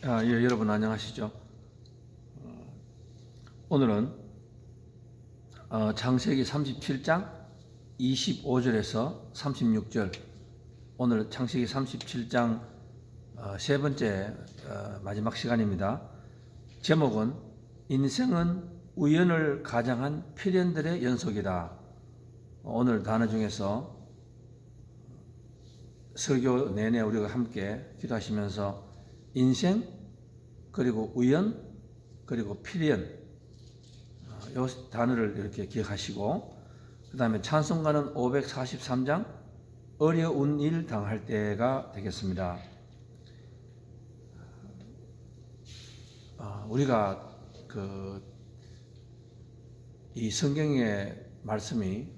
예, 여러분 안녕하시죠? 오늘은 창세기 37장 25절에서 36절, 오늘 창세기 37장 세 번째 마지막 시간입니다. 제목은 인생은 우연을 가장한 필연들의 연속이다. 오늘 단어 중에서 설교 내내 우리가 함께 기도하시면서 인생, 그리고 우연, 그리고 필연, 이 단어를 이렇게 기억하시고, 그 다음에 찬송가는 543장 어려운 일 당할 때가 되겠습니다. 우리가 이 성경의 말씀이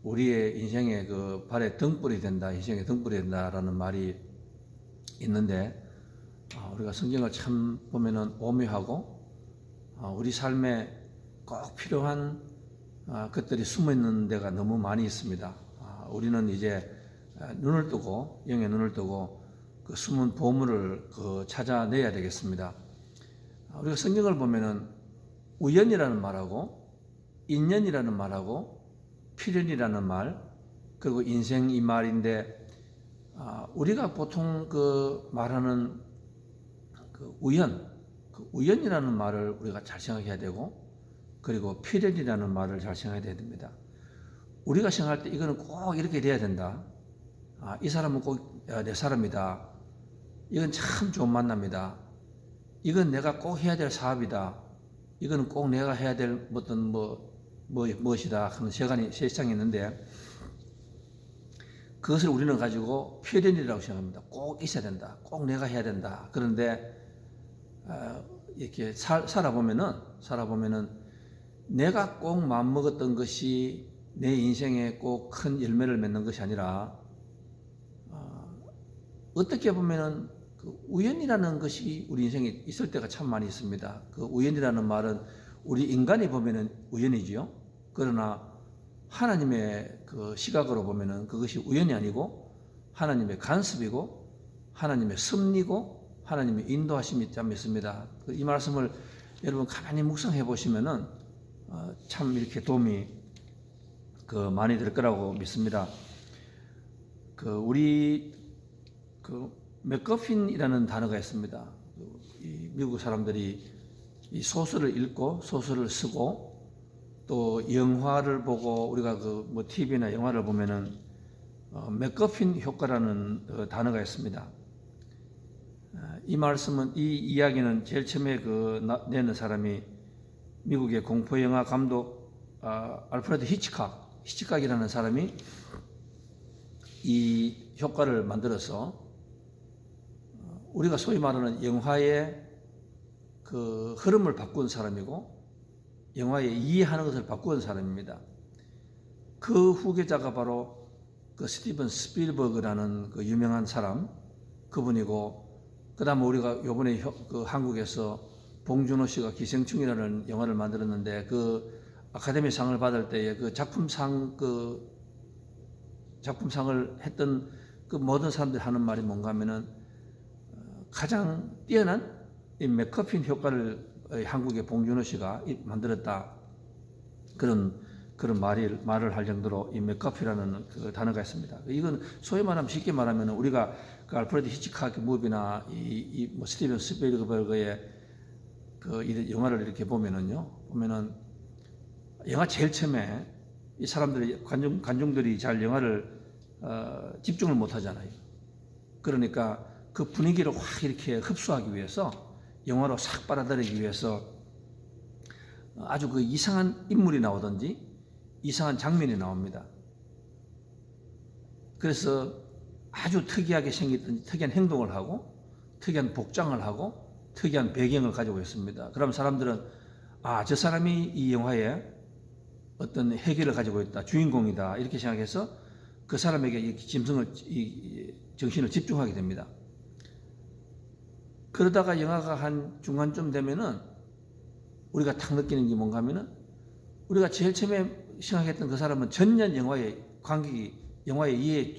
우리의 인생의 그 발에 등불이 된다, 인생의 등불이 된다라는 말이 있는데, 우리가 성경을 참 보면은 오묘하고 우리 삶에 꼭 필요한 것들이 숨어 있는 데가 너무 많이 있습니다. 우리는 이제 눈을 뜨고, 영의 눈을 뜨고 그 숨은 보물을 찾아내야 되겠습니다. 우리가 성경을 보면은 우연이라는 말하고 인연이라는 말하고 필연이라는 말, 그리고 인생 이 말인데, 우리가 보통 말하는 우연이라는 말을 우리가 잘 생각해야 되고, 그리고 필연이라는 말을 잘 생각해야 됩니다. 우리가 생각할 때 이거는 꼭 이렇게 돼야 된다. 이 사람은 꼭 내 사람이다. 이건 참 좋은 만남이다. 이건 내가 꼭 해야 될 사업이다. 이건 꼭 내가 해야 될 어떤 무엇이다 하는 세상이 있는데, 그것을 우리는 가지고 필연이라고 생각합니다. 꼭 있어야 된다. 꼭 내가 해야 된다. 그런데 이렇게 살아보면은 내가 꼭 마음먹었던 것이 내 인생에 꼭 큰 열매를 맺는 것이 아니라, 어떻게 보면은 우연이라는 것이 우리 인생에 있을 때가 참 많이 있습니다. 우연이라는 말은 우리 인간이 보면은 우연이지요. 그러나 하나님의 시각으로 보면은 그것이 우연이 아니고 하나님의 간섭이고 하나님의 섭리고 하나님의 인도하심이 참 있습니다. 이 말씀을 여러분 가만히 묵상해 보시면은 참 이렇게 도움이 많이 될 거라고 믿습니다. 우리 맥거핀이라는 단어가 있습니다. 이 미국 사람들이 이 소설을 읽고 소설을 쓰고 또 영화를 보고, 우리가 TV나 영화를 보면은 맥거핀 효과라는 단어가 있습니다. 이 말씀은, 이 이야기는 제일 처음에 내는 사람이 미국의 공포영화 감독 알프레드 히치콕이라는 사람이 이 효과를 만들어서 우리가 소위 말하는 영화의 흐름을 바꾼 사람이고, 영화의 이해하는 것을 바꾼 사람입니다. 그 후계자가 바로 스티븐 스필버그라는 유명한 사람, 그분이고, 그 다음에 우리가 요번에 한국에서 봉준호 씨가 기생충이라는 영화를 만들었는데, 아카데미상을 받을 때에 작품상을 했던 모든 사람들이 하는 말이 뭔가 하면은, 가장 뛰어난 이 맥커핀 효과를 한국의 봉준호 씨가 만들었다. 그런 말을 할 정도로 이 맥커핀이라는 단어가 있습니다. 이건 소위 말하면, 쉽게 말하면 우리가 알프레드 히치콕 무비나 스티븐 스필버그의 이 영화를 이렇게 보면은 영화 제일 처음에 이 사람들이 관중들이 잘 영화를 집중을 못 하잖아요. 그러니까 그 분위기를 확 이렇게 흡수하기 위해서, 영화로 싹 빨아들이기 위해서 아주 이상한 인물이 나오든지 이상한 장면이 나옵니다. 그래서 아주 특이하게 생겼든지 특이한 행동을 하고 특이한 복장을 하고 특이한 배경을 가지고 있습니다. 그럼 사람들은 저 사람이 이 영화에 어떤 해결을 가지고 있다, 주인공이다, 이렇게 생각해서 그 사람에게 정신을 집중하게 됩니다. 그러다가 영화가 한 중간쯤 되면은 우리가 탁 느끼는 게 뭔가 하면은, 우리가 제일 처음에 생각했던 그 사람은 전년 영화의 관객이, 영화의 이해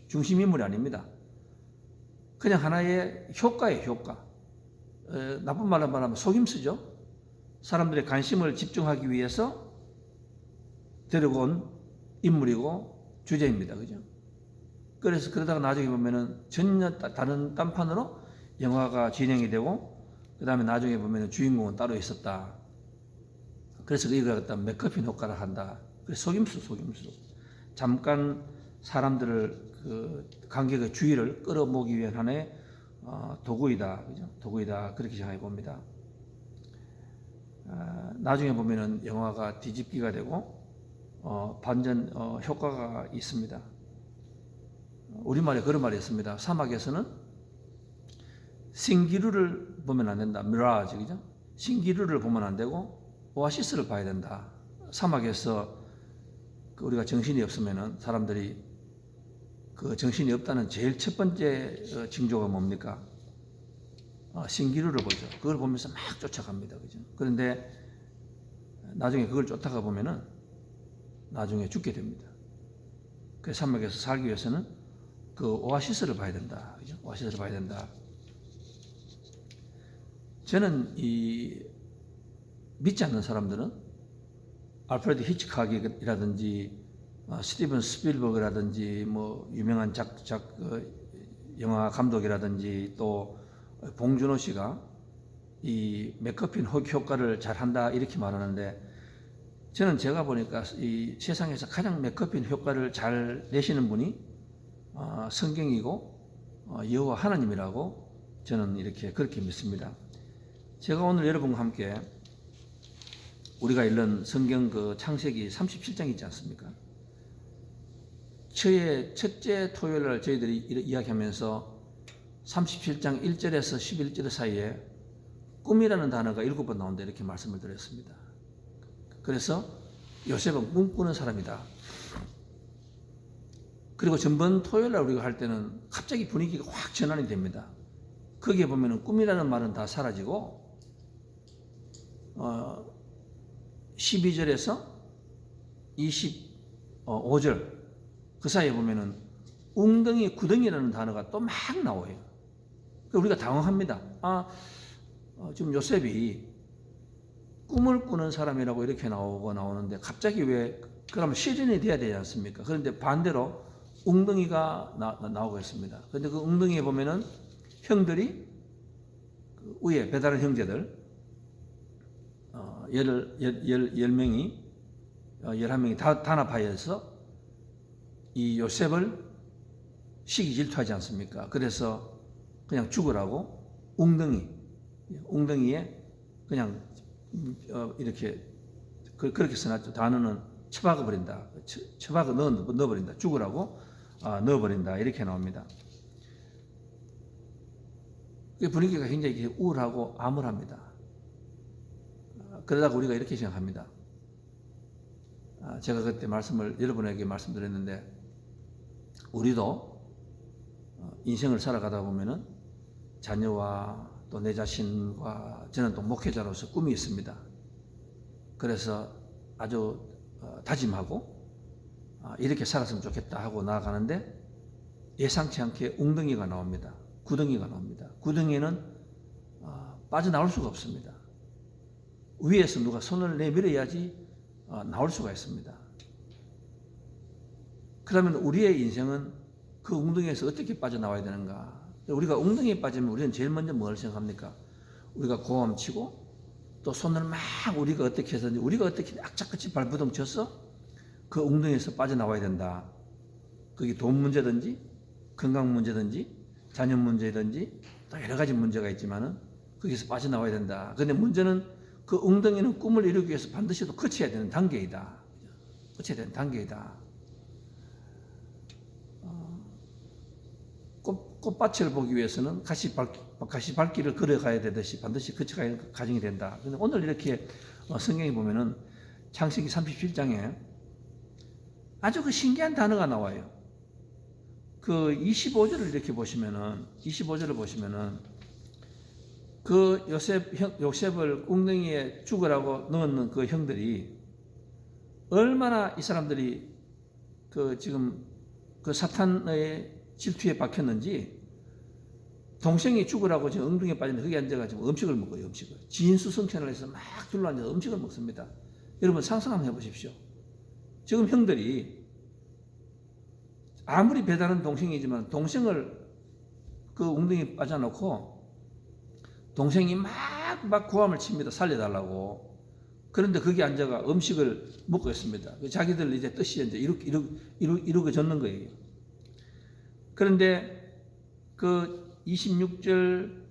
중심 인물이 아닙니다. 그냥 하나의 효과예요, 효과. 나쁜 말로 말하면 속임수죠. 사람들의 관심을 집중하기 위해서 데리고 온 인물이고 주제입니다. 그죠? 그래서 그러다가 나중에 보면은 전혀 다른 딴판으로 영화가 진행이 되고, 그 다음에 나중에 보면은 주인공은 따로 있었다. 그래서 이걸 갖다 맥커핀 효과를 한다. 그래서 속임수. 잠깐 사람들을 그 관객의 주의를 끌어모으기 위한 하나의 도구이다. 그죠? 도구이다. 그렇게 생각해 봅니다. 나중에 보면은 영화가 뒤집기가 되고, 반전 효과가 있습니다. 우리말에 그런 말이 있습니다. 사막에서는 신기루를 보면 안 된다. 미라지, 그죠? 신기루를 보면 안 되고 오아시스를 봐야 된다. 사막에서 우리가 정신이 없으면은 사람들이 그 정신이 없다는 제일 첫 번째 징조가 뭡니까? 신기루를 보죠. 그걸 보면서 막 쫓아갑니다. 그죠? 그런데 나중에 그걸 쫓아가 보면은 나중에 죽게 됩니다. 그래서 사막에서 살기 위해서는 그 오아시스를 봐야 된다. 그죠? 오아시스를 봐야 된다. 저는 믿지 않는 사람들은 알프레드 히치콕이라든지 스티븐 스필버그라든지 뭐 유명한 영화 감독이라든지 또 봉준호 씨가 이 맥커핀 효과를 잘한다 이렇게 말하는데, 저는 제가 보니까 이 세상에서 가장 맥커핀 효과를 잘 내시는 분이 성경이고 여호와 하나님이라고 저는 그렇게 믿습니다. 제가 오늘 여러분과 함께 우리가 읽는 성경 그 창세기 37장 있지 않습니까? 첫째 토요일날 저희들이 이야기하면서 37장 1절에서 11절 사이에 꿈이라는 단어가 7번 나온다 이렇게 말씀을 드렸습니다. 그래서 요셉은 꿈꾸는 사람이다. 그리고 전번 토요일날 우리가 할 때는 갑자기 분위기가 확 전환이 됩니다. 거기에 보면은 꿈이라는 말은 다 사라지고 12절에서 25절 그 사이에 보면은 웅덩이 구덩이라는 단어가 또 막 나와요. 우리가 당황합니다. 지금 요셉이 꿈을 꾸는 사람이라고 이렇게 나오는데 갑자기 왜 그러면 시련이 돼야 되지 않습니까? 그런데 반대로 웅덩이가 나오고 있습니다. 그런데 그 웅덩이에 보면은 형들이 그 위에 배다른 형제들 11명이 단합하여서 이 요셉을 시기 질투하지 않습니까? 그래서 그냥 죽으라고 웅덩이에 그냥 이렇게 그렇게 써놨죠. 단어는 처박아 버린다. 처박아 넣어버린다. 죽으라고 넣어버린다. 이렇게 나옵니다. 분위기가 굉장히 우울하고 암울합니다. 그러다가 우리가 이렇게 생각합니다. 제가 그때 여러분에게 말씀드렸는데, 우리도 인생을 살아가다 보면은 자녀와 또 내 자신과 저는 또 목회자로서 꿈이 있습니다. 그래서 아주 다짐하고 이렇게 살았으면 좋겠다 하고 나아가는데 예상치 않게 웅덩이가 나옵니다. 구덩이가 나옵니다. 구덩이는 빠져나올 수가 없습니다. 위에서 누가 손을 내밀어야지 나올 수가 있습니다. 그러면 우리의 인생은 그 웅덩이에서 어떻게 빠져나와야 되는가? 우리가 웅덩이에 빠지면 우리는 제일 먼저 뭘 생각합니까? 우리가 고함치고 또 손을 막 우리가 어떻게 해서든지 우리가 어떻게 악착같이 발버둥 쳐서 그 웅덩이에서 빠져나와야 된다. 그게 돈 문제든지 건강 문제든지 자녀 문제든지 또 여러 가지 문제가 있지만은 거기서 빠져나와야 된다. 그런데 문제는 그 웅덩이는 꿈을 이루기 위해서 반드시 또 거쳐야 되는 단계이다. 거쳐야 되는 단계이다. 꽃밭을 보기 위해서는 가시밭길을 걸어가야 되듯이 반드시 거쳐가야 하는 과정이 된다. 그런데 오늘 이렇게 성경에 보면은 창세기 37장에 아주 그 신기한 단어가 나와요. 그 25절을 이렇게 보시면은, 25절을 보시면은 그 요셉을 웅덩이에 죽으라고 넣는 그 형들이 얼마나 이 사람들이 지금 그 사탄의 질투에 박혔는지 동생이 죽으라고 지금 엉덩이에 빠진데 거기 앉아가지고 음식을 먹어요. 음식을 진수성찬을 해서 막 둘러앉아서 음식을 먹습니다. 여러분 상상 한번 해보십시오. 지금 형들이 아무리 배다른 동생이지만 동생을 그 엉덩이에 빠져놓고 동생이 막 구함을 칩니다. 살려달라고. 그런데 거기 앉아가 음식을 먹고 있습니다. 자기들 이제 뜻이 이제 이루어졌는 거예요. 그런데 그 26절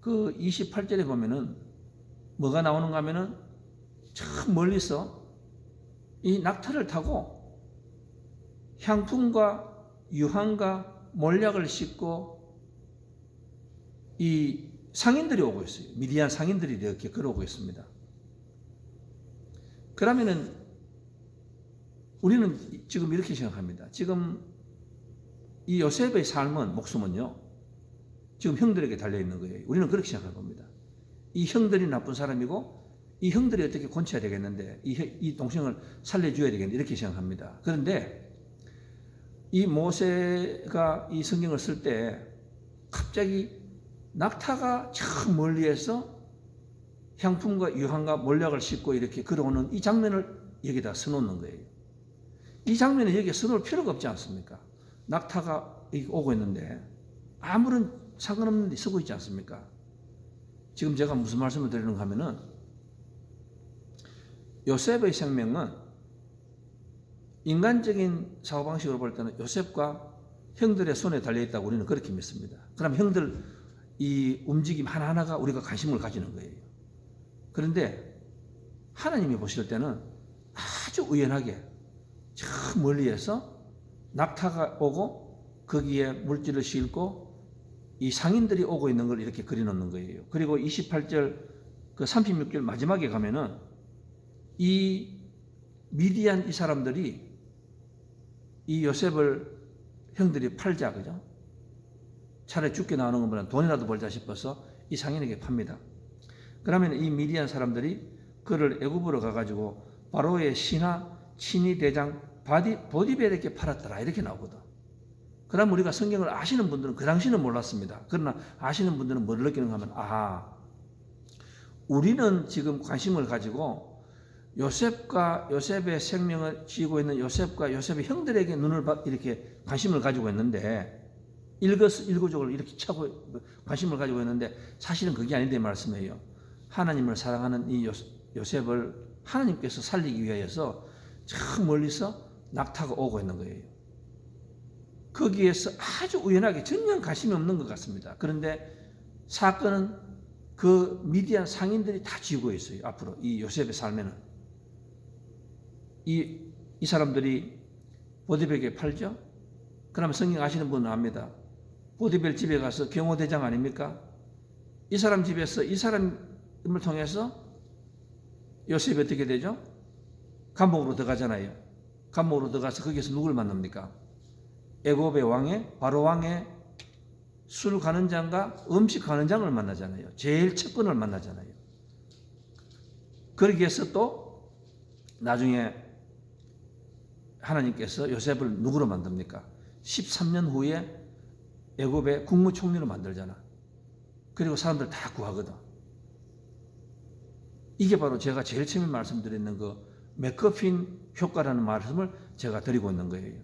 그 28절에 보면은 뭐가 나오는가 하면은 참 멀리서 이 낙타를 타고 향품과 유황과 몰약을 싣고 이 상인들이 오고 있어요. 미디안 상인들이 이렇게 걸어오고 있습니다. 그러면은 우리는 지금 이렇게 생각합니다. 지금 이 요셉의 삶은 목숨은요. 지금 형들에게 달려있는 거예요. 우리는 그렇게 생각할 겁니다. 이 형들이 나쁜 사람이고 이 형들이 어떻게 곤쳐야 되겠는데 이 동생을 살려줘야 되겠는데 이렇게 생각합니다. 그런데 이 모세가 이 성경을 쓸 때 갑자기 낙타가 저 멀리에서 향품과 유황과 몰약을 싣고 이렇게 걸어오는 이 장면을 여기다 써놓는 거예요. 이 장면을 여기에 써놓을 필요가 없지 않습니까? 낙타가 오고 있는데 아무런 상관없는 데 쓰고 있지 않습니까? 지금 제가 무슨 말씀을 드리는가 하면은 요셉의 생명은 인간적인 사고방식으로 볼 때는 요셉과 형들의 손에 달려있다고 우리는 그렇게 믿습니다. 그럼 형들 이 움직임 하나하나가 우리가 관심을 가지는 거예요. 그런데 하나님이 보실 때는 아주 우연하게 저 멀리에서 낙타가 오고 거기에 물질을 싣고 이 상인들이 오고 있는 걸 이렇게 그려놓는 거예요. 그리고 28절 그 36절 마지막에 가면은 이 미디안 이 사람들이 이 요셉을 형들이 팔자, 그죠? 차라리 죽게 나오는 것보다 돈이라도 벌자 싶어서 이 상인에게 팝니다. 그러면 이 미디안 사람들이 그를 애굽으로 가가지고 바로의 신하 친위 대장 보디벨에게 팔았더라 이렇게 나오거든. 그럼 우리가 성경을 아시는 분들은 그 당시는 몰랐습니다. 그러나 아시는 분들은 뭘 느끼는가 하면 우리는 지금 관심을 가지고 요셉의 생명을 지고 있는 요셉과 요셉의 형들에게 이렇게 관심을 가지고 있는데 일거적으로 이렇게 차고 관심을 가지고 있는데 사실은 그게 아닌데 말씀이에요. 하나님을 사랑하는 이 요셉을 하나님께서 살리기 위하여서 저 멀리서 낙타가 오고 있는 거예요. 거기에서 아주 우연하게 전혀 관심이 없는 것 같습니다. 그런데 사건은 그 미디안 상인들이 다 지고 있어요. 앞으로 이 요셉의 삶에는 이 사람들이 보디벨에게 팔죠. 그러면 성경 아시는 분은 압니다. 보디벨 집에 가서 경호대장 아닙니까? 이 사람 집에서 이 사람을 통해서 요셉이 어떻게 되죠? 감옥으로 들어가잖아요. 감옥으로 들어가서 거기서 누굴 만납니까? 애굽의 왕의 바로 왕의 술 가는 장과 음식 가는 장을 만나잖아요. 제일 첫번을 만나잖아요. 그러기 위해서 또 나중에 하나님께서 요셉을 누구로 만듭니까? 13년 후에 애굽의 국무총리로 만들잖아. 그리고 사람들 다 구하거든. 이게 바로 제가 제일 처음에 말씀드리는 그 맥커핀 효과라는 말씀을 제가 드리고 있는 거예요.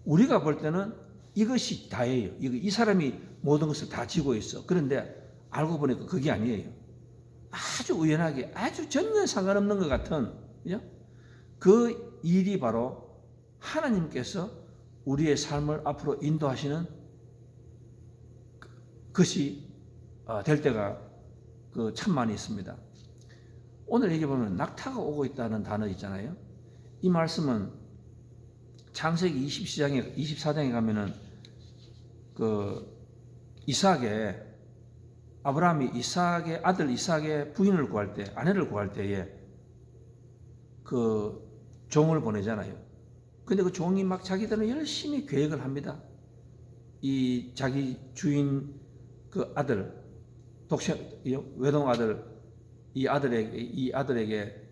우리가 볼 때는 이것이 다예요. 이 사람이 모든 것을 다 지고 있어. 그런데 알고 보니까 그게 아니에요. 아주 우연하게 아주 전혀 상관없는 것 같은, 그죠? 그 일이 바로 하나님께서 우리의 삶을 앞으로 인도하시는 것이 될 때가 참 많이 있습니다. 오늘 여기 보면 낙타가 오고 있다는 단어 있잖아요. 이 말씀은 창세기 24장에 가면은 아브라함이 이삭의 아들 이삭의 부인을 구할 때, 아내를 구할 때에 그 종을 보내잖아요. 근데 그 종이 막 자기들은 열심히 계획을 합니다. 이 자기 주인 그 아들, 외동 아들, 이 아들에게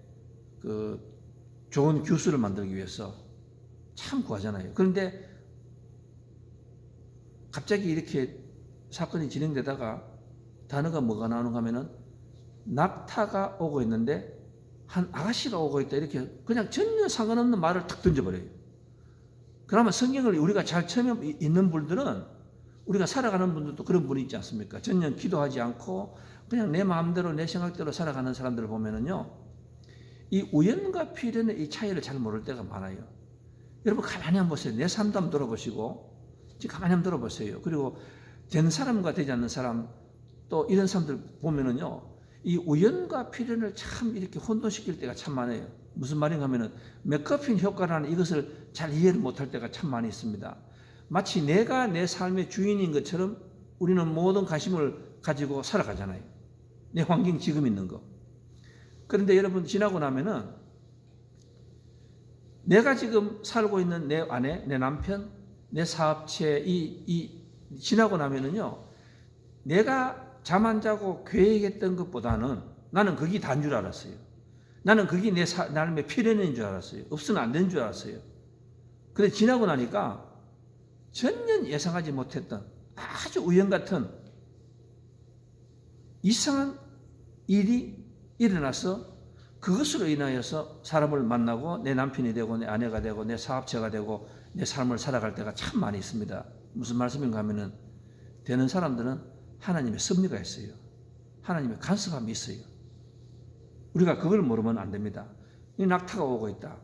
그 좋은 규수를 만들기 위해서 참 구하잖아요. 그런데 갑자기 이렇게 사건이 진행되다가 단어가 뭐가 나오는가 하면은 낙타가 오고 있는데 한 아가씨가 오고 있다 이렇게 그냥 전혀 상관없는 말을 탁 던져버려요. 그러면 성경을 우리가 잘 처음 있는 분들은 우리가 살아가는 분들도 그런 분이 있지 않습니까? 전혀 기도하지 않고 그냥 내 마음대로 내 생각대로 살아가는 사람들을 보면은요, 이 우연과 필연의 이 차이를 잘 모를 때가 많아요. 여러분 가만히 한번 보세요. 내 삶도 한번 들어보시고 지금 가만히 한번 들어보세요. 그리고 된 사람과 되지 않는 사람 또 이런 사람들 보면은요, 이 우연과 필연을 참 이렇게 혼돈시킬 때가 참 많아요. 무슨 말인가 하면은 맥커핀 효과라는 이것을 잘 이해를 못할 때가 참 많이 있습니다. 마치 내가 내 삶의 주인인 것처럼 우리는 모든 관심을 가지고 살아가잖아요. 내 환경 지금 있는 거. 그런데 여러분 지나고 나면은 내가 지금 살고 있는 내 아내, 내 남편, 내 사업체 지나고 나면은요, 내가 잠 안 자고 계획했던 것보다는 나는 그게 다인 줄 알았어요. 나는 그게 내 삶의 필연인 줄 알았어요. 없으면 안 되는 줄 알았어요. 그런데 지나고 나니까 전혀 예상하지 못했던 아주 우연 같은 이상한 일이 일어나서 그것으로 인하여서 사람을 만나고 내 남편이 되고 내 아내가 되고 내 사업체가 되고 내 삶을 살아갈 때가 참 많이 있습니다. 무슨 말씀인가 하면은 되는 사람들은 하나님의 섭리가 있어요. 하나님의 간섭함이 있어요. 우리가 그걸 모르면 안 됩니다. 이 낙타가 오고 있다.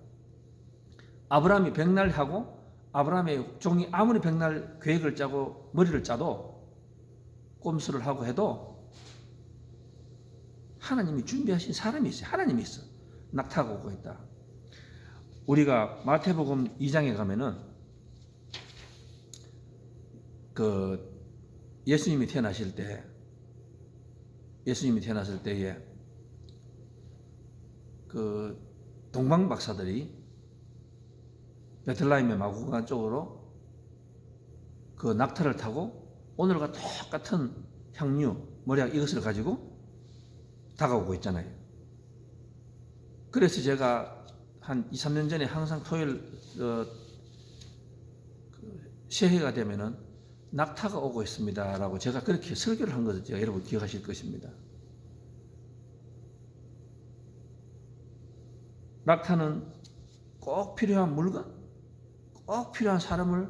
아브라함이 백날하고 아브라함의 종이 아무리 백날 계획을 짜고 머리를 짜도 꼼수를 하고 해도 하나님이 준비하신 사람이 있어요. 하나님이 있어. 낙타가 오고 있다. 우리가 마태복음 2장에 가면은 그 예수님이 태어났을 때에 그 동방 박사들이 베들레헴의 마구간 쪽으로 그 낙타를 타고 오늘과 똑같은 향유, 모략 이것을 가지고 다가오고 있잖아요. 그래서 제가 한 2, 3년 전에 항상 토요일 새해가 되면은 낙타가 오고 있습니다 라고 제가 그렇게 설교를 한 것을 제가 여러분 기억하실 것입니다. 낙타는 꼭 필요한 물건, 꼭 필요한 사람을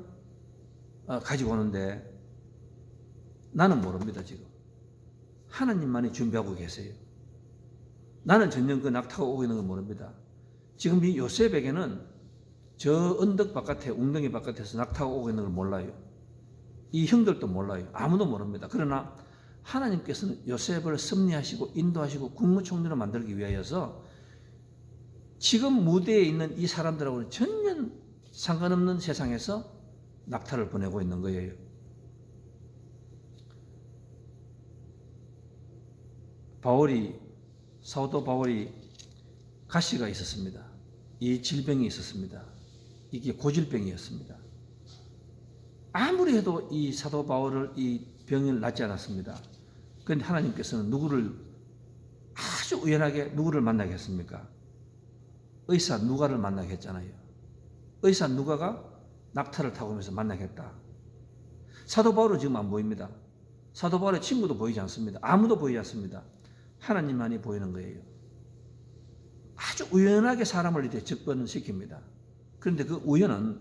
가지고 오는데 나는 모릅니다. 지금 하나님만이 준비하고 계세요. 나는 전혀 그 낙타가 오고 있는 걸 모릅니다. 지금 이 요셉에게는 저 언덕 바깥에 웅덩이 바깥에서 낙타가 오고 있는 걸 몰라요. 이 형들도 몰라요. 아무도 모릅니다. 그러나 하나님께서는 요셉을 섭리하시고 인도하시고 국무총리로 만들기 위하여서 지금 무대에 있는 이 사람들하고는 전혀 상관없는 세상에서 낙타를 보내고 있는 거예요. 사도 바울이 가시가 있었습니다. 이 질병이 있었습니다. 이게 고질병이었습니다. 아무리 해도 이 사도 바울을 이 병을 낫지 않았습니다. 그런데 하나님께서는 아주 우연하게 누구를 만나게 했습니까? 의사 누가를 만나게 했잖아요. 의사 누가가 낙타를 타고 오면서 만나게 했다. 사도 바울은 지금 안 보입니다. 사도 바울의 친구도 보이지 않습니다. 아무도 보이지 않습니다. 하나님만이 보이는 거예요. 아주 우연하게 사람을 이렇게 접근시킵니다. 그런데 그 우연은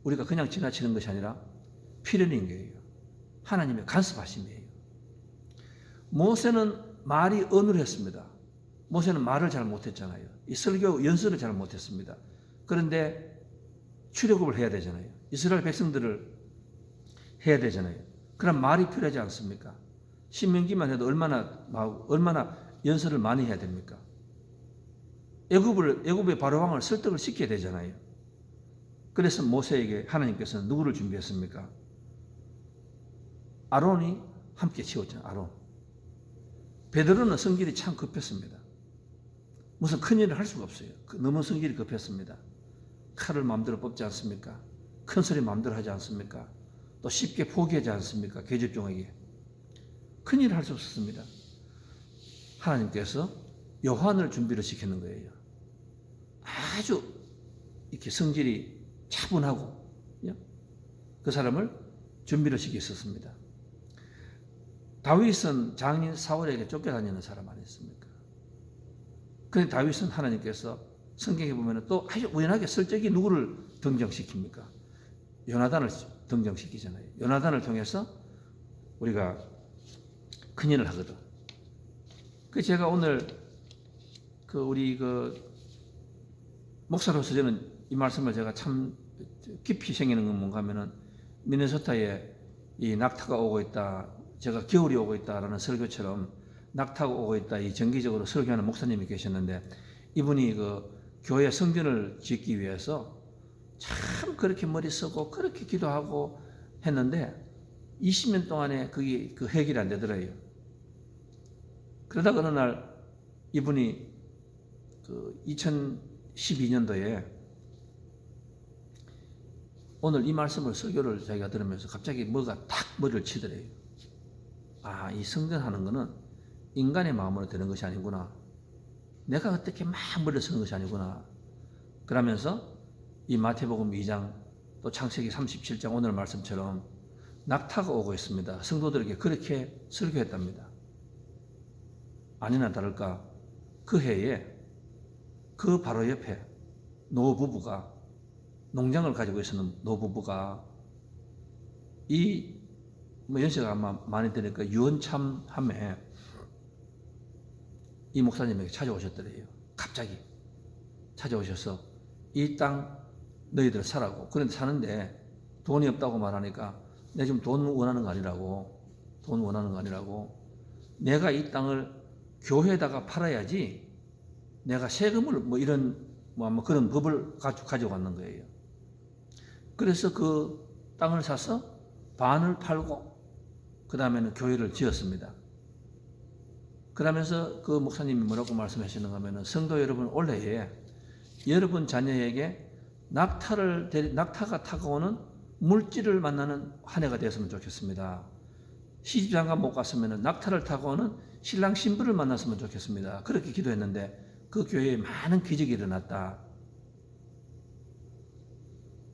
우리가 그냥 지나치는 것이 아니라 필연인 거예요. 하나님의 간섭하심이에요. 모세는 말이 어눌했습니다. 모세는 말을 잘 못했잖아요. 이 설교 연설을 잘 못했습니다. 그런데 출애굽을 해야 되잖아요. 이스라엘 백성들을 해야 되잖아요. 그럼 말이 필요하지 않습니까? 신명기만 해도 얼마나 연설을 많이 해야 됩니까? 애굽의 바로왕을 설득을 시켜야 되잖아요. 그래서 모세에게 하나님께서는 누구를 준비했습니까? 아론이 함께 치웠잖아요. 아론. 베드로는 성질이 참 급했습니다. 무슨 큰일을 할 수가 없어요. 너무 성질이 급했습니다. 칼을 마음대로 뽑지 않습니까? 큰 소리 마음대로 하지 않습니까? 또 쉽게 포기하지 않습니까? 계집종에게. 큰일을 할 수 없었습니다. 하나님께서 요한을 준비를 시키는 거예요. 아주 이렇게 성질이 차분하고 그 사람을 준비를 시켰었습니다. 다윗은 장인 사울에게 쫓겨다니는 사람 아니었습니까? 그런데 다윗은 하나님께서 성경에 보면 또 아주 우연하게 설정이 누구를 등장시킵니까? 요나단을 등장시키잖아요. 요나단을 통해서 우리가 큰일을 하거든. 그 제가 오늘 우리 목사로서 저는 이 말씀을 제가 참 깊이 생기는 건 뭔가 하면은 미네소타에 이 낙타가 오고 있다. 제가 겨울이 오고 있다라는 설교처럼 낙타가 오고 있다. 이 정기적으로 설교하는 목사님이 계셨는데 이분이 교회 성전을 짓기 위해서 참 그렇게 머리 쓰고 그렇게 기도하고 했는데 20년 동안에 그게 해결이 안 되더래요. 그러다가 어느 날 이분이 2012년도에 오늘 이 말씀을 설교를 자기가 들으면서 갑자기 뭐가 탁 머리를 치더래요. 아, 이 성전하는 거는 인간의 마음으로 되는 것이 아니구나. 내가 어떻게 막 머리를 쓰는 것이 아니구나. 그러면서 이 마태복음 2장 또 창세기 37장 오늘 말씀처럼 낙타가 오고 있습니다. 성도들에게 그렇게 설교했답니다. 아니나 다를까 그 해에 그 바로 옆에 노부부가 농장을 가지고 있었는 노부부가 연세가 아마 많이 되니까 유언참함에 이 목사님에게 찾아오셨더래요. 갑자기 찾아오셔서 이 땅 너희들 사라고. 그런데 사는데 돈이 없다고 말하니까 내가 지금 돈 원하는 거 아니라고. 돈 원하는 거 아니라고. 내가 이 땅을 교회에다가 팔아야지 내가 세금을 아마 그런 법을 가져갔는 거예요. 그래서 그 땅을 사서 반을 팔고 그 다음에는 교회를 지었습니다. 그러면서 그 목사님이 뭐라고 말씀하시는가 하면 성도 여러분 올해에 여러분 자녀에게 낙타가 타고 오는 물질을 만나는 한 해가 되었으면 좋겠습니다. 시집장가 못 갔으면 낙타를 타고 오는 신랑 신부를 만났으면 좋겠습니다. 그렇게 기도했는데 그 교회에 많은 기적이 일어났다.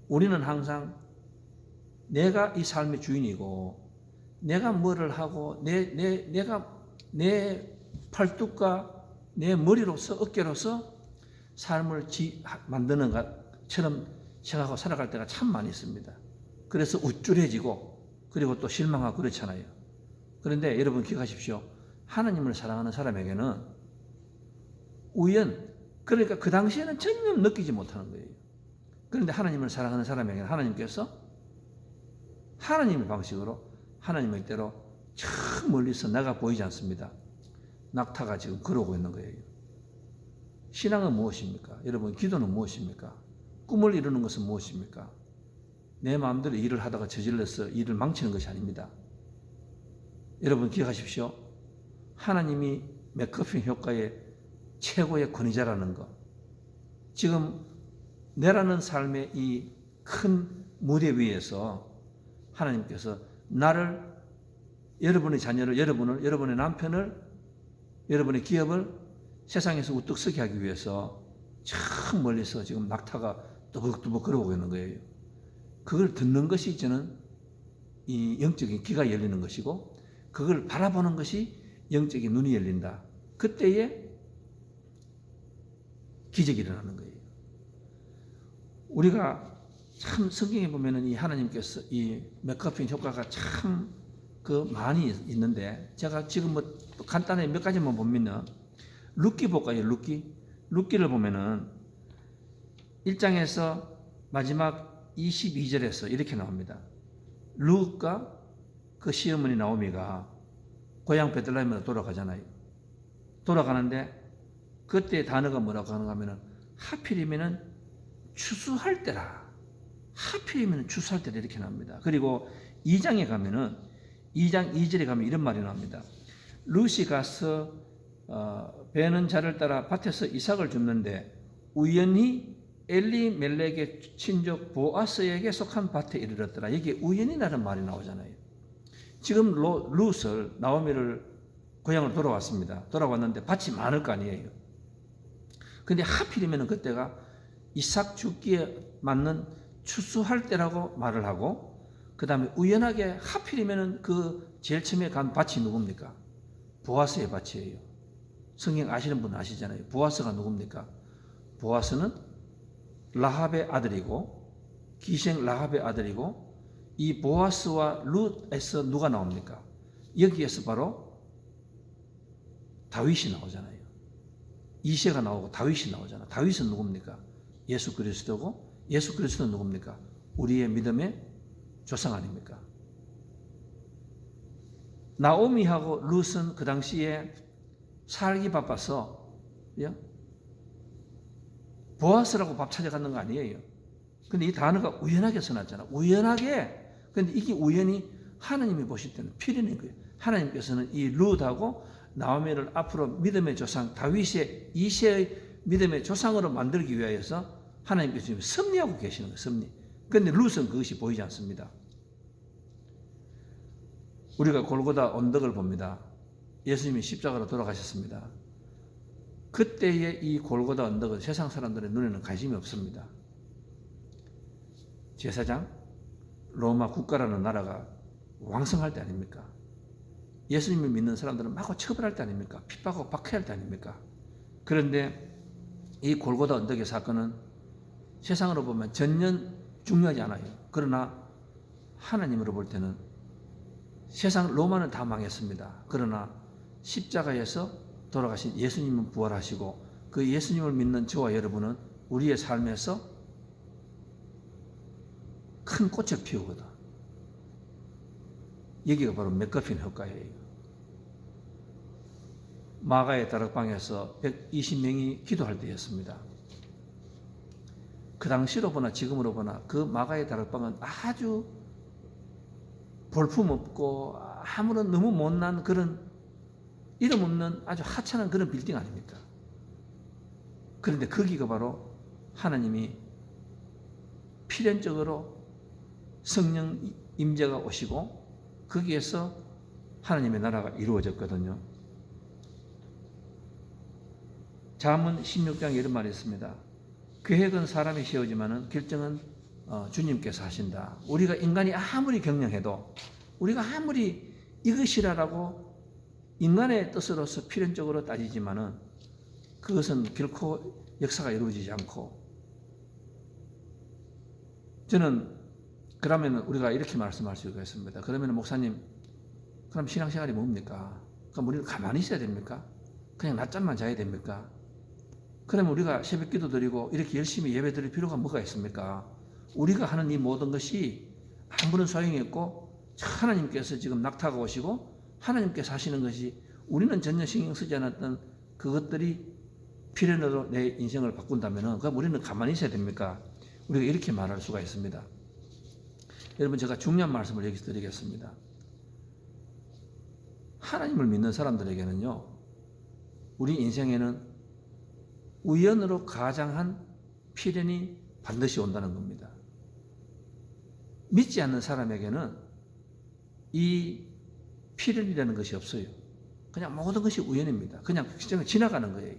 우리는 항상 내가 이 삶의 주인이고 내가 뭐를 하고 내가 내 팔뚝과 내 머리로서 어깨로서 삶을 만드는 것처럼 생각하고 살아갈 때가 참 많이 있습니다. 그래서 우쭐해지고 그리고 또 실망하고 그렇잖아요. 그런데 여러분 기억하십시오. 하나님을 사랑하는 사람에게는 그러니까 그 당시에는 전혀 느끼지 못하는 거예요. 그런데 하나님을 사랑하는 사람에게는 하나님께서 하나님의 방식으로 하나님의 때로 저 멀리서 내가 보이지 않습니다. 낙타가 지금 걸어오고 있는 거예요. 신앙은 무엇입니까? 여러분 기도는 무엇입니까? 꿈을 이루는 것은 무엇입니까? 내 마음대로 일을 하다가 저질러서 일을 망치는 것이 아닙니다. 여러분 기억하십시오. 하나님이 맥커핀 효과의 최고의 권위자라는 것. 지금 내라는 삶의 이 큰 무대 위에서 하나님께서 여러분의 자녀를, 여러분의 남편을, 여러분의 기업을 세상에서 우뚝 서게 하기 위해서 참 멀리서 지금 낙타가 뚜벅뚜벅 걸어오고 있는 거예요. 그걸 듣는 것이 저는 이 영적인 귀가 열리는 것이고 그걸 바라보는 것이 영적인 눈이 열린다. 그때에 기적이 일어나는 거예요. 우리가 참 성경에 보면은 이 하나님께서 이 맥커핀 효과가 참 많이 있는데 제가 지금 간단히 몇 가지만 보면은 룻기 볼까요? 룻기를 보면은 1장에서 마지막 22절에서 이렇게 나옵니다. 룻과 그 시어머니 나오미가 고향 베들레헴으로 돌아가잖아요. 돌아가는데 그때 단어가 뭐라고 하는가 하면은 하필이면은 추수할 때라. 하필이면 추수할 때라 이렇게 나옵니다. 그리고 2장에 가면은 2장 2절에 가면 이런 말이 나옵니다. 룻이 가서 베는 자를 따라 밭에서 이삭을 줍는데 우연히 엘리멜렉의 친족 보아스에게 속한 밭에 이르렀더라. 여기 우연이라는 말이 나오잖아요. 지금 룻을 나오미를 고향으로 돌아왔습니다. 돌아왔는데 밭이 많을 거 아니에요. 근데 하필이면 그때가 이삭 죽기에 맞는 추수할 때라고 말을 하고 그 다음에 우연하게 하필이면 그 제일 처음에 간 밭이 누굽니까? 보아스의 밭이에요. 성경 아시는 분 아시잖아요. 보아스가 누굽니까? 보아스는 라합의 아들이고, 기생 라합의 아들이고, 이 보아스와 룻에서 누가 나옵니까? 여기에서 바로 다윗이 나오잖아요. 이새가 나오고 다윗이 나오잖아. 다윗은 누굽니까? 예수 그리스도고, 예수 그리스도는 누굽니까? 우리의 믿음의 조상 아닙니까? 나오미하고 룻은 그 당시에 살기 바빠서 보아스라고 밥 찾아가는 거 아니에요. 근데 이 단어가 우연하게 써놨잖아. 우연하게. 근데 이게 우연히 하나님이 보실 때는 필연인 거예요. 하나님께서는 이 룻하고 나오미를 앞으로 믿음의 조상 다윗의 이새의 믿음의 조상으로 만들기 위하여서 하나님께서 지금 섭리하고 계시는 거예요. 섭리. 그런데 룻은 그것이 보이지 않습니다. 우리가 골고다 언덕을 봅니다. 예수님이 십자가로 돌아가셨습니다. 그때의 이 골고다 언덕은 세상 사람들의 눈에는 관심이 없습니다. 제사장, 로마 국가라는 나라가 왕성할 때 아닙니까? 예수님을 믿는 사람들은 마구 처벌할 때 아닙니까? 핍박하고 박해할 때 아닙니까? 그런데 이 골고다 언덕의 사건은 세상으로 보면 전혀 중요하지 않아요. 그러나 하나님으로 볼 때는 세상 로마는 다 망했습니다. 그러나 십자가에서 돌아가신 예수님은 부활하시고 그 예수님을 믿는 저와 여러분은 우리의 삶에서 큰 꽃을 피우거든. 여기가 바로 맥거핀 효과예요. 마가의 다락방에서 120명이 기도할 때였습니다. 그 당시로 보나 지금으로 보나 그 마가의 다락방은 아주 볼품없고 아무런 너무 못난 그런 이름 없는 아주 하찮은 그런 빌딩 아닙니까? 그런데 거기가 바로 하나님이 필연적으로 성령 임재가 오시고 거기에서 하나님의 나라가 이루어졌거든요. 잠언 16장에 이런 말이 있습니다. 계획은 사람이 세우지만은 결정은 주님께서 하신다. 우리가 인간이 아무리 경영해도 우리가 아무리 이것이라고 인간의 뜻으로서 필연적으로 따지지만은 그것은 결코 역사가 이루어지지 않고 저는 그러면 우리가 이렇게 말씀할 수가 있습니다. 그러면 목사님, 그럼 신앙생활이 뭡니까? 그럼 우리는 가만히 있어야 됩니까? 그냥 낮잠만 자야 됩니까? 그러면 우리가 새벽 기도 드리고 이렇게 열심히 예배 드릴 필요가 뭐가 있습니까? 우리가 하는 이 모든 것이 아무런 소용이 없고 하나님께서 지금 낙타가 오시고 하나님께서 하시는 것이 우리는 전혀 신경 쓰지 않았던 그것들이 필연으로 내 인생을 바꾼다면 그럼 우리는 가만히 있어야 됩니까? 우리가 이렇게 말할 수가 있습니다. 여러분 제가 중요한 말씀을 여기서 드리겠습니다. 하나님을 믿는 사람들에게는요. 우리 인생에는 우연으로 가장한 필연이 반드시 온다는 겁니다. 믿지 않는 사람에게는 이 필연이라는 것이 없어요. 그냥 모든 것이 우연입니다. 그냥 지나가는 거예요.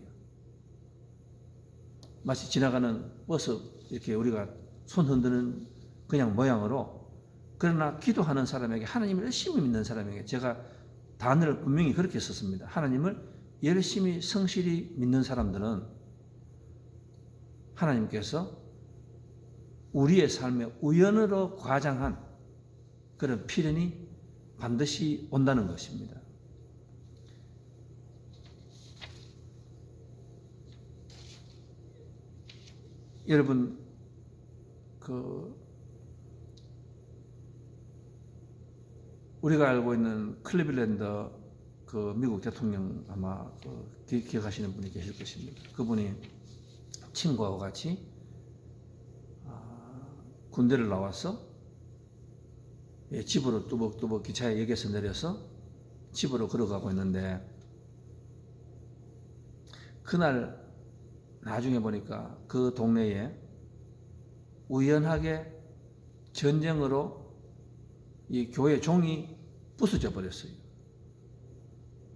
마치 지나가는 버스 이렇게 우리가 손 흔드는 그냥 모양으로 그러나 기도하는 사람에게 하나님을 열심히 믿는 사람에게 제가 단어를 분명히 그렇게 썼습니다. 하나님을 열심히 성실히 믿는 사람들은 하나님께서 우리의 삶에 우연으로 과장한 그런 필연이 반드시 온다는 것입니다. 여러분, 우리가 알고 있는 클리블랜드 미국 대통령 아마 기억하시는 분이 계실 것입니다. 그분이 친구와 같이 군대를 나와서 집으로 뚜벅뚜벅 기차에 역에서 내려서 집으로 걸어가고 있는데 그날 나중에 보니까 그 동네에 우연하게 전쟁으로 이 교회 종이 부서져 버렸어요.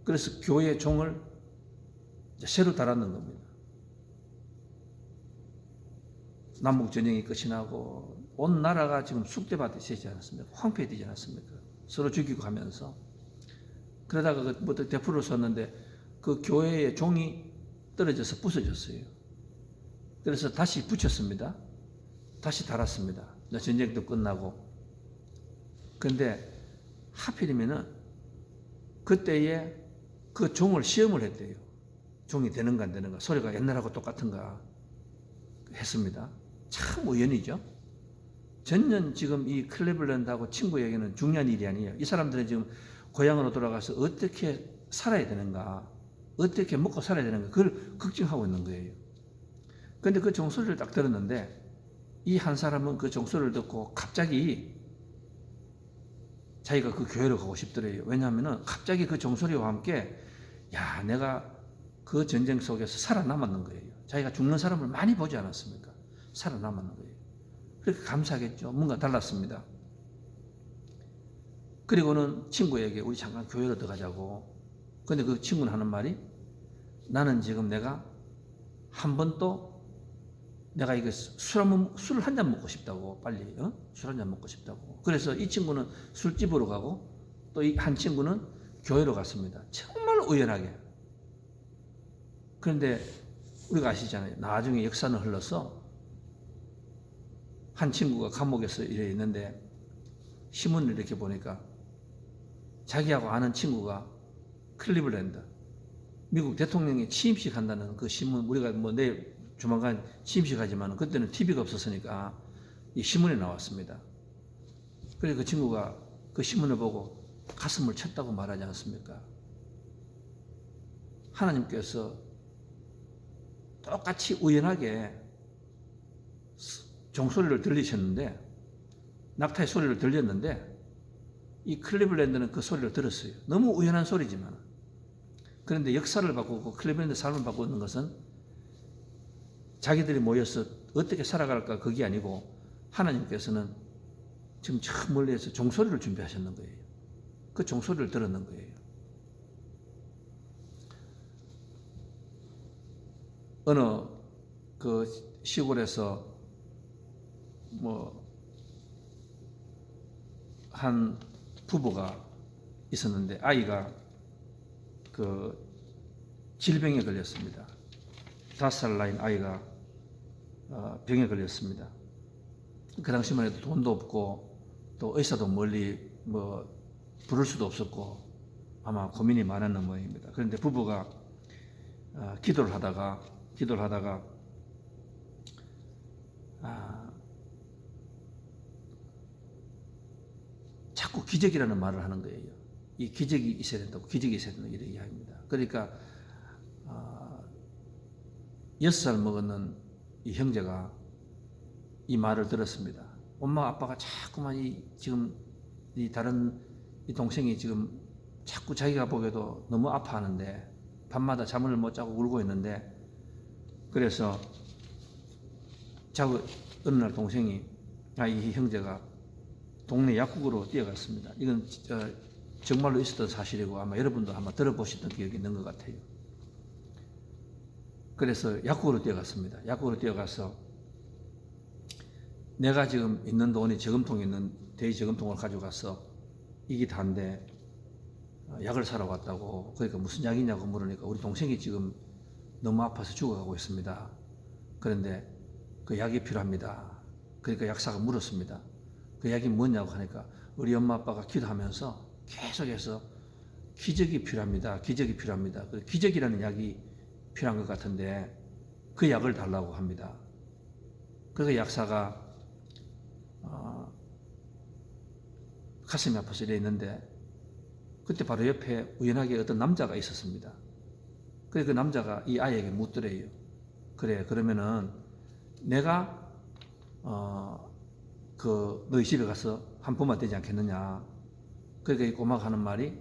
그래서 교회 종을 새로 달았는 겁니다. 남북전쟁이 끝이 나고 온 나라가 지금 쑥대밭이 되지 않았습니까? 황폐되지 않았습니까? 서로 죽이고 하면서. 그러다가 뭐 대포를 쐈는데 그 교회의 종이 떨어져서 부서졌어요. 그래서 다시 붙였습니다. 다시 달았습니다. 전쟁도 끝나고. 그런데 하필이면은 그때에 그 종을 시험을 했대요. 종이 되는가 안 되는가, 소리가 옛날하고 똑같은가 했습니다. 참 우연이죠. 전년 지금 이 클리블랜드하고 친구에게는 중요한 일이 아니에요. 이 사람들은 지금 고향으로 돌아가서 어떻게 살아야 되는가, 어떻게 먹고 살아야 되는가, 그걸 걱정하고 있는 거예요. 그런데 그 종소리를 딱 들었는데 이 한 사람은 그 종소리를 듣고 갑자기 자기가 그 교회로 가고 싶더래요. 왜냐하면 갑자기 그 종소리와 함께 야, 내가 그 전쟁 속에서 살아남았는 거예요. 자기가 죽는 사람을 많이 보지 않았습니까? 살아남았는 거예요. 그렇게 감사하겠죠. 뭔가 달랐습니다. 그리고는 친구에게 우리 잠깐 교회로 들어가자고. 근데 그 친구는 하는 말이 나는 지금 내가 한 번 또 내가 이거 술 한 잔 먹고 싶다고 빨리 술 한 잔 먹고 싶다고. 그래서 이 친구는 술집으로 가고 또 이 한 친구는 교회로 갔습니다. 정말 우연하게. 그런데 우리가 아시잖아요. 나중에 역사는 흘러서 한 친구가 감옥에서 이래 있는데 신문을 이렇게 보니까 자기하고 아는 친구가 클리블랜드 미국 대통령이 취임식 한다는 그 신문, 우리가 뭐 내일 조만간 취임식 하지만 그때는 TV가 없었으니까 이 신문에 나왔습니다. 그래서 그 친구가 그 신문을 보고 가슴을 쳤다고 말하지 않습니까? 하나님께서 똑같이 우연하게 종소리를 들리셨는데, 낙타의 소리를 들렸는데 이 클리블랜드는 그 소리를 들었어요. 너무 우연한 소리지만. 그런데 역사를 바꾸고 클리블랜드 삶을 바꾸는 것은 자기들이 모여서 어떻게 살아갈까 그게 아니고 하나님께서는 지금 저 멀리에서 종소리를 준비하셨는 거예요. 그 종소리를 들었는 거예요. 어느 그 시골에서 뭐 한 부부가 있었는데 아이가 그 질병에 걸렸습니다. 5살 나인 아이가 병에 걸렸습니다. 그 당시만 해도 돈도 없고 또 의사도 멀리 뭐 부를 수도 없었고 아마 고민이 많았는 모양입니다. 그런데 부부가 기도를 하다가 자꾸 기적이라는 말을 하는 거예요. 이 기적이 있어야 된다고, 기적이 있어야 된다고 이렇게 이야기합니다. 그러니까 6살 먹었는 이 형제가 이 말을 들었습니다. 엄마 아빠가 자꾸만 지금 이 다른 이 동생이 지금 자꾸 자기가 보기에도 너무 아파하는데 밤마다 잠을 못 자고 울고 있는데, 그래서 어느 날 동생이 이 형제가 동네 약국으로 뛰어갔습니다. 이건 정말로 있었던 사실이고 아마 여러분도 아마 들어보셨던 기억이 있는 것 같아요. 그래서 약국으로 뛰어갔습니다. 약국으로 뛰어가서 내가 지금 있는 돈이 저금통에 있는 대리 저금통을 가져가서 이게 다인데 약을 사러 왔다고. 그러니까 무슨 약이냐고 물으니까 우리 동생이 지금 너무 아파서 죽어가고 있습니다. 그런데 그 약이 필요합니다. 그러니까 약사가 물었습니다. 그 약이 뭐냐고 하니까 우리 엄마 아빠가 기도하면서 계속해서 기적이 필요합니다. 기적이 필요합니다. 그 기적이라는 약이 필요한 것 같은데 그 약을 달라고 합니다. 그래서 약사가 가슴이 아파서 이래 있는데 그때 바로 옆에 우연하게 어떤 남자가 있었습니다. 그래서 그 남자가 이 아이에게 묻더래요. 그래, 그러면은 내가 너희 집에 가서 한 번만 되지 않겠느냐. 그러니까 이 꼬마가 하는 말이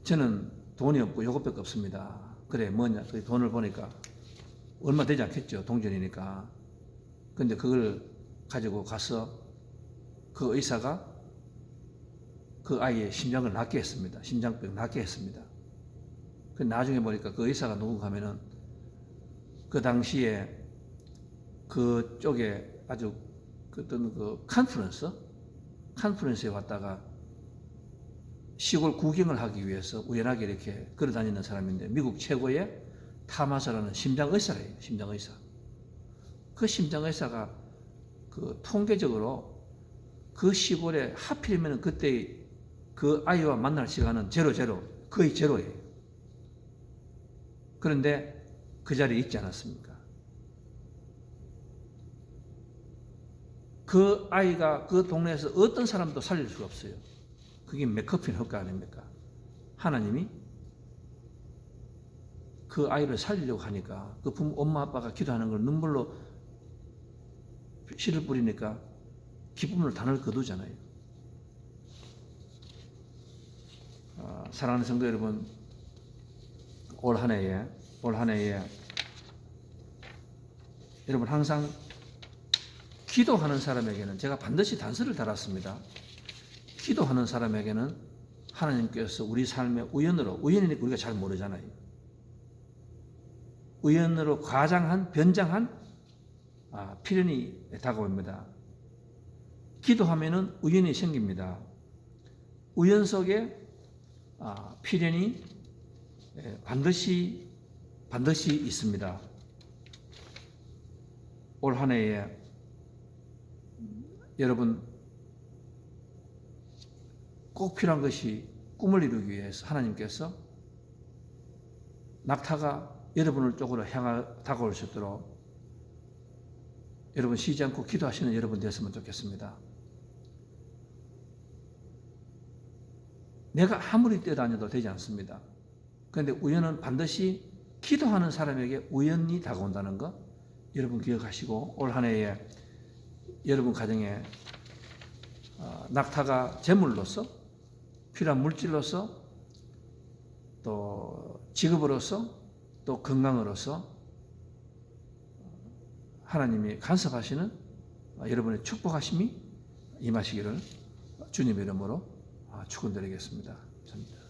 저는 돈이 없고 요것밖에 없습니다. 그래, 뭐냐. 그 돈을 보니까 얼마 되지 않겠죠. 동전이니까. 근데 그걸 가지고 가서 그 의사가 그 아이의 심장을 낫게 했습니다. 심장병 낫게 했습니다. 그 나중에 보니까 그 의사가 누군가 하면은 그 당시에 그쪽에 아주 어떤 그 컨퍼런스에 왔다가 시골 구경을 하기 위해서 우연하게 이렇게 걸어 다니는 사람인데 미국 최고의 타마사라는 심장의사래요. 심장의사. 그 심장의사가 그 통계적으로 그 시골에 하필이면 그때 그 아이와 만날 시간은 제로 거의 제로예요. 그런데 그 자리에 있지 않았습니까? 그 아이가 그 동네에서 어떤 사람도 살릴 수가 없어요. 그게 맥커핀 효과 아닙니까? 하나님이 그 아이를 살리려고 하니까 그 엄마 아빠가 기도하는 걸 눈물로 씨를 뿌리니까 기쁨으로 단을 거두잖아요. 사랑하는 성도 여러분, 올 한 해에 여러분 항상 기도하는 사람에게는 제가 반드시 단서를 달았습니다. 기도하는 사람에게는 하나님께서 우리 삶의 우연이니까 우리가 잘 모르잖아요. 우연으로 변장한 필연이 다가옵니다. 기도하면은 우연이 생깁니다. 우연 속에 필연이 반드시 있습니다. 올 한 해에 여러분 꼭 필요한 것이 꿈을 이루기 위해서 하나님께서 낙타가 여러분을 쪽으로 다가올 수 있도록 여러분 쉬지 않고 기도하시는 여러분 되었으면 좋겠습니다. 내가 아무리 뛰어다녀도 되지 않습니다. 그런데 우연은 반드시 기도하는 사람에게 우연히 다가온다는 것 여러분 기억하시고 올 한 해에 여러분 가정에 낙타가 재물로서 필요한 물질로서 또 직업으로서 또 건강으로서 하나님이 간섭하시는 여러분의 축복하심이 임하시기를 주님의 이름으로 축원드리겠습니다. 감사합니다.